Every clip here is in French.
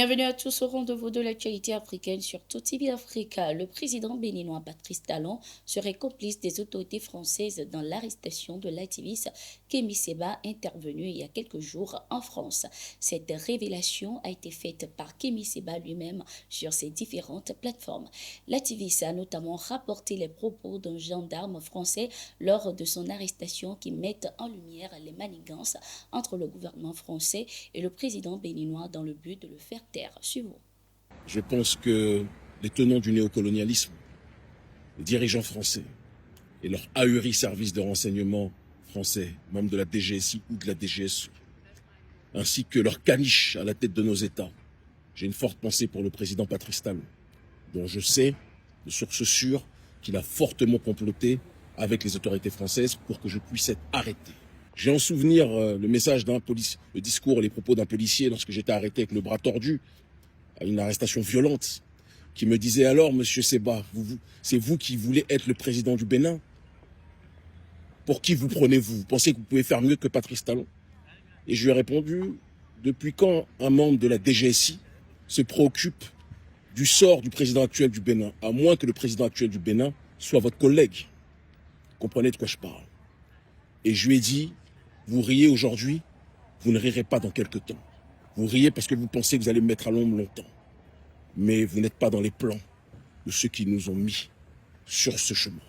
Bienvenue à tous au rendez-vous de l'actualité africaine sur TV Africa. Le président béninois Patrice Talon serait complice des autorités françaises dans l'arrestation de l'activiste Kémy Séba intervenu il y a quelques jours en France. Cette révélation a été faite par Kémy Séba lui-même sur ses différentes plateformes. L'activiste a notamment rapporté les propos d'un gendarme français lors de son arrestation qui mettent en lumière les manigances entre le gouvernement français et le président béninois dans le but de le faire taire. Suivons. Je pense que les tenants du néocolonialisme, les dirigeants français et leurs ahuris services de renseignement français, membres de la DGSI ou de la DGSE, ainsi que leurs caniches à la tête de nos États, j'ai une forte pensée pour le président Patrice Talon, dont je sais, de source sûre, qu'il a fortement comploté avec les autorités françaises pour que je puisse être arrêté. J'ai en souvenir le message d'un policier, le discours et les propos d'un policier lorsque j'étais arrêté avec le bras tordu, à une arrestation violente, qui me disait alors, monsieur Séba, c'est vous qui voulez être le président du Bénin? Pour qui vous prenez-vous? Vous pensez que vous pouvez faire mieux que Patrice Talon? Et je lui ai répondu, depuis quand un membre de la DGSI se préoccupe du sort du président actuel du Bénin, à moins que le président actuel du Bénin soit votre collègue? Vous comprenez de quoi je parle? Et je lui ai dit, vous riez aujourd'hui, vous ne rirez pas dans quelques temps. Vous riez parce que vous pensez que vous allez me mettre à l'ombre longtemps. Mais vous n'êtes pas dans les plans de ceux qui nous ont mis sur ce chemin.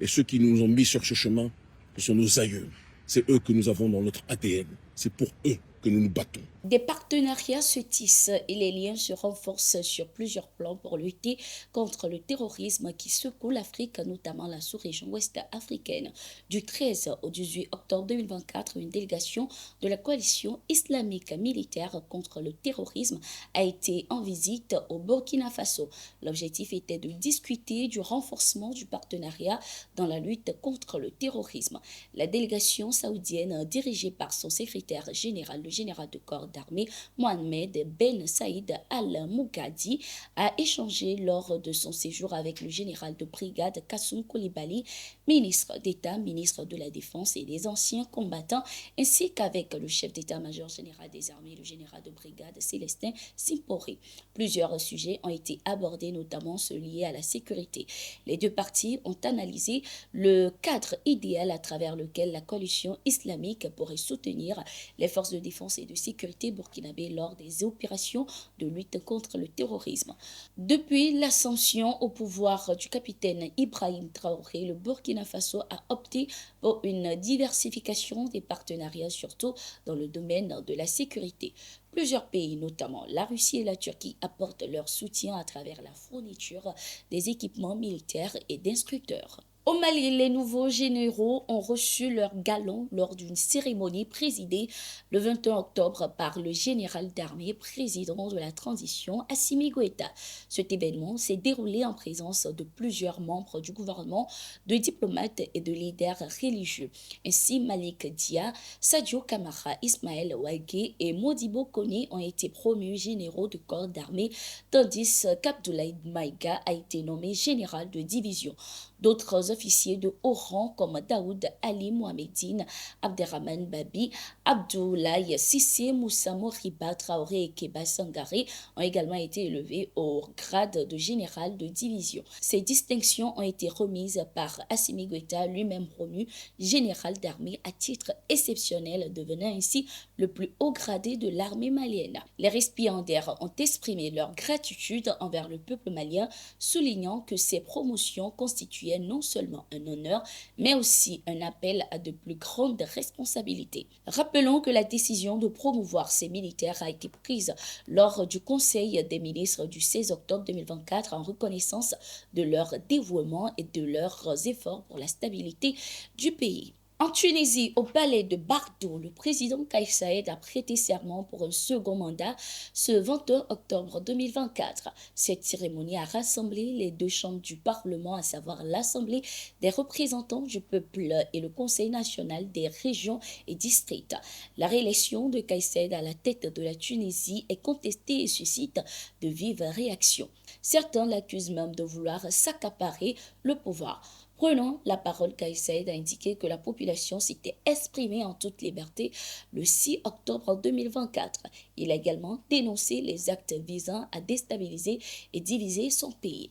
Et ceux qui nous ont mis sur ce chemin, ce sont nos aïeux. C'est eux que nous avons dans notre ADN. C'est pour eux que nous nous battons. Des partenariats se tissent et les liens se renforcent sur plusieurs plans pour lutter contre le terrorisme qui secoue l'Afrique, notamment la sous-région ouest africaine. Du 13 au 18 octobre 2024, une délégation de la coalition islamique militaire contre le terrorisme a été en visite au Burkina Faso. L'objectif était de discuter du renforcement du partenariat dans la lutte contre le terrorisme. La délégation saoudienne, dirigée par son secrétaire général, le général de corps d'armée Mohamed Ben Saïd Al-Mougadi, a échangé lors de son séjour avec le général de brigade Kassoum Koulibaly, ministre d'État, ministre de la Défense et des anciens combattants, ainsi qu'avec le chef d'État-major général des armées, le général de brigade Célestin Simporé. Plusieurs sujets ont été abordés, notamment ceux liés à la sécurité. Les deux parties ont analysé le cadre idéal à travers lequel la coalition islamique pourrait soutenir les forces de défense et de sécurité burkinabé lors des opérations de lutte contre le terrorisme. Depuis l'ascension au pouvoir du capitaine Ibrahim Traoré, le Burkina Faso a opté pour une diversification des partenariats, surtout dans le domaine de la sécurité. Plusieurs pays, notamment la Russie et la Turquie, apportent leur soutien à travers la fourniture des équipements militaires et d'instructeurs. Au Mali, les nouveaux généraux ont reçu leur galon lors d'une cérémonie présidée le 21 octobre par le général d'armée président de la transition Assimi Goïta. Cet événement s'est déroulé en présence de plusieurs membres du gouvernement, de diplomates et de leaders religieux. Ainsi, Malik Dia, Sadio Kamara, Ismaël Ouagé et Modibo Kone ont été promus généraux de corps d'armée, tandis qu'Abdoulaye Maïga a été nommé général de division. D'autres officiers de haut rang comme Daoud Ali Mohamedine, Abderrahman Babi, Abdoulaye Sissé, Moussa Moriba Traoré et Keba Sangaré ont également été élevés au grade de général de division. Ces distinctions ont été remises par Assimi Goïta, lui-même promu général d'armée à titre exceptionnel, devenant ainsi le plus haut gradé de l'armée malienne. Les récipiendaires ont exprimé leur gratitude envers le peuple malien, soulignant que ces promotions constituaient non seulement un honneur, mais aussi un appel à de plus grandes responsabilités. Rappelons que la décision de promouvoir ces militaires a été prise lors du Conseil des ministres du 16 octobre 2024 en reconnaissance de leur dévouement et de leurs efforts pour la stabilité du pays. En Tunisie, au palais de Bardo, le président Kais Saied a prêté serment pour un second mandat ce 21 octobre 2024. Cette cérémonie a rassemblé les deux chambres du Parlement, à savoir l'Assemblée des représentants du peuple et le Conseil national des régions et districts. La réélection de Kais Saied à la tête de la Tunisie est contestée et suscite de vives réactions. Certains l'accusent même de vouloir s'accaparer le pouvoir. Prenant la parole, Kais Saied a indiqué que la population s'était exprimée en toute liberté le 6 octobre 2024. Il a également dénoncé les actes visant à déstabiliser et diviser son pays.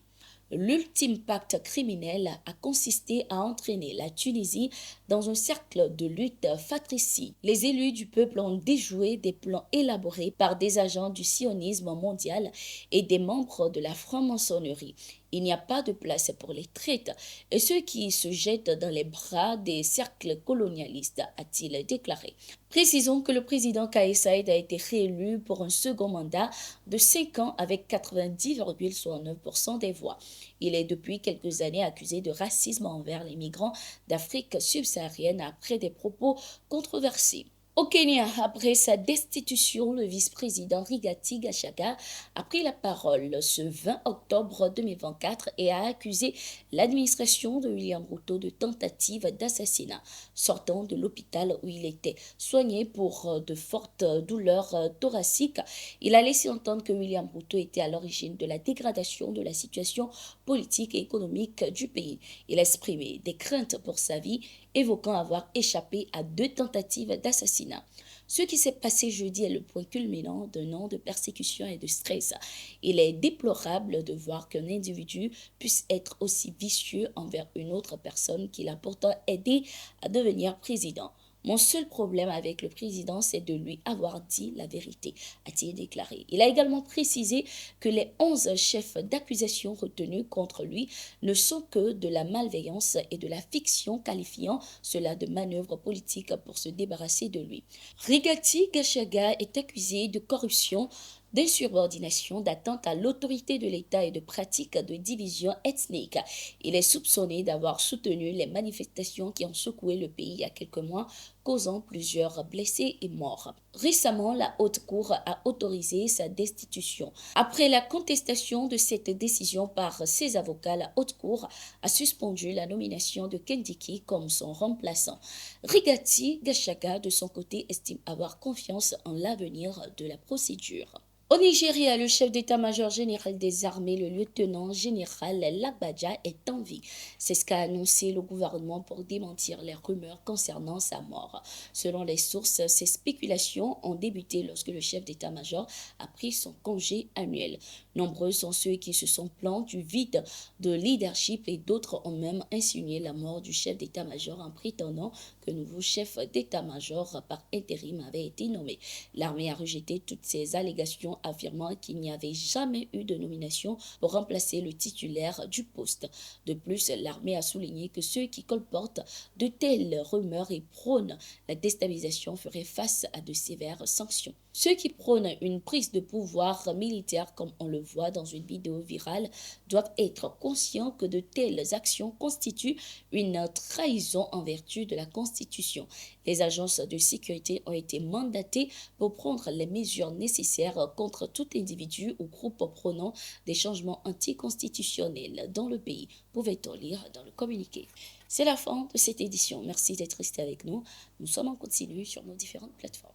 L'ultime pacte criminel a consisté à entraîner la Tunisie dans un cercle de lutte fratricide. Les élus du peuple ont déjoué des plans élaborés par des agents du sionisme mondial et des membres de la franc-maçonnerie. Il n'y a pas de place pour les traites et ceux qui se jettent dans les bras des cercles colonialistes, a-t-il déclaré. Précisons que le président Kais Saied a été réélu pour un second mandat de 5 ans avec 90,69% des voix. Il est depuis quelques années accusé de racisme envers les migrants d'Afrique subsaharienne après des propos controversés. Au Kenya, après sa destitution, le vice-président Rigathi Gachagua a pris la parole ce 20 octobre 2024 et a accusé l'administration de William Ruto de tentative d'assassinat. Sortant de l'hôpital où il était soigné pour de fortes douleurs thoraciques, il a laissé entendre que William Ruto était à l'origine de la dégradation de la situation politique et économique du pays. Il a exprimé des craintes pour sa vie, évoquant avoir échappé à 2 tentatives d'assassinat. Ce qui s'est passé jeudi est le point culminant d'un an de persécution et de stress. Il est déplorable de voir qu'un individu puisse être aussi vicieux envers une autre personne qu'il a pourtant aidé à devenir président. Mon seul problème avec le président, c'est de lui avoir dit la vérité, a-t-il déclaré. Il a également précisé que les 11 chefs d'accusation retenus contre lui ne sont que de la malveillance et de la fiction, qualifiant cela de manœuvre politique pour se débarrasser de lui. Rigathi Gachagua est accusé de corruption, d'insubordination, d'atteinte à l'autorité de l'État et de pratiques de division ethnique. Il est soupçonné d'avoir soutenu les manifestations qui ont secoué le pays il y a quelques mois, causant plusieurs blessés et morts. Récemment, la Haute Cour a autorisé sa destitution. Après la contestation de cette décision par ses avocats, la Haute Cour a suspendu la nomination de Kindiki comme son remplaçant. Rigathi Gachagua, de son côté, estime avoir confiance en l'avenir de la procédure. Au Nigeria, le chef d'état-major général des armées, le lieutenant-général Lagbaja, est en vie. C'est ce qu'a annoncé le gouvernement pour démentir les rumeurs concernant sa mort. Selon les sources, ces spéculations ont débuté lorsque le chef d'état-major a pris son congé annuel. Nombreux sont ceux qui se sont plaints du vide de leadership et d'autres ont même insinué la mort du chef d'état-major en prétendant que nouveau chef d'état-major par intérim avait été nommé. L'armée a rejeté toutes ces allégations, affirmant qu'il n'y avait jamais eu de nomination pour remplacer le titulaire du poste. De plus, l'armée a souligné que ceux qui colportent de telles rumeurs et prônent la déstabilisation feraient face à de sévères sanctions. Ceux qui prônent une prise de pouvoir militaire, comme on le voit dans une vidéo virale, doivent être conscients que de telles actions constituent une trahison en vertu de la Constitution. Les agences de sécurité ont été mandatées pour prendre les mesures nécessaires contre tout individu ou groupe prônant des changements anticonstitutionnels dans le pays, pouvait-on lire dans le communiqué. C'est la fin de cette édition. Merci d'être resté avec nous. Nous sommes en continu sur nos différentes plateformes.